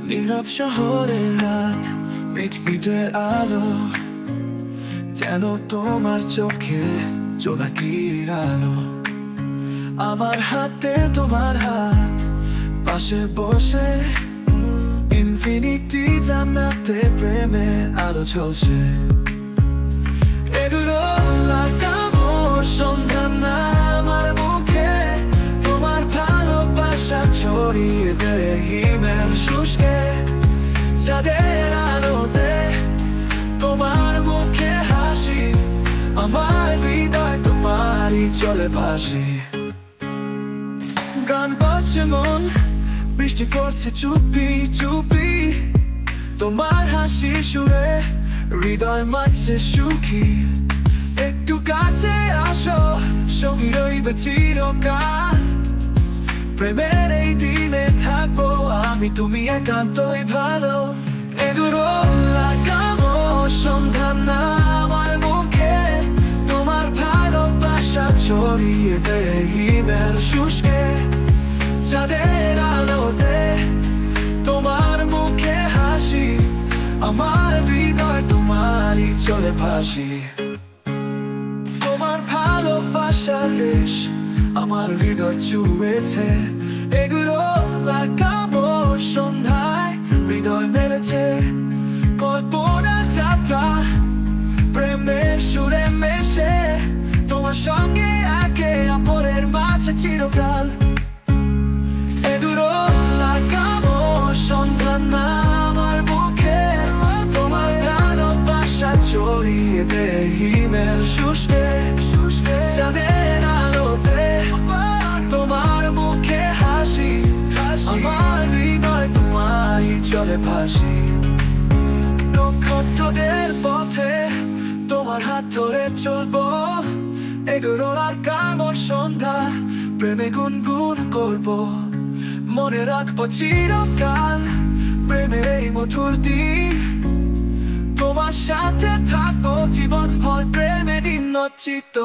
নীরব শহরের রাত, মিটমিটে আলো, যেন তোমার চোখে জোনাকির আলো। আমার হাতে তোমার হাত, পাশে বসে ইনফিনিটি জান্নাতে প্রেমে আলো ঝলসে। এগুলো লাগাবো সন্ধ্যা না আমার মুখে, তোমার ভালোবাসা ছড়িয়ে দেয় হিমেল শুষ্কে। চাঁদের আলোতে তোমার মুখে হাসি, আমার হৃদয় তোমারই চলে ভাসি। গান বাজছে মন, বৃষ্টি পড়ছে চুপি চুপি, তোমার হাসি সুরে হৃদয় মাঝে সুখী। একটু কাছে আসো, সঙ্গী রইবে চিরকাল, প্রেমের এই দিনে থাকবো আমি তুমি একান্তই ভালো। এগুলো লাগাবো সন্ধ্যা না আমার মুখে, তোমার ভালোবাসা ছড়িয়ে দেয় হিমেল শুষ্কে। চাঁদের আলোতে তোমার মুখে হাসি, আমার হৃদয় তোমারই চলে ভাসি। তোমার ভালোবাসার রেশ আমার হৃদয় ছুঁয়েছে, এগুলো লাগাবো সন্ধ্যায় হৃদয় মেলেছে। কল্পনার যাত্রা প্রেমের সুরে মেশে, তোমার সঙ্গে একে অপরের মাঝে চিরকাল। এগুলো লাগাবো সন্ধ্যা না আমার মুখে, তোমার ভালোবাসা ছড়িয়ে দেয় হিমেল শুষ্কে। চাঁদের আলোতে তোমার মুখে হাসি, আমার হৃদয় তোমারই চলে ভাসি। নক্ষত্রদের পথে তোমার হাত ধরে চলবো, এগুলো লাগাবো সন্ধ্যা প্রেমে গুনগুন করবো। মনে রাখবো চিরকাল প্রেমের এই মধুর দিন, তোমার সাথে থাকবো জীবন ভর প্রেমে নিমজ্জিত।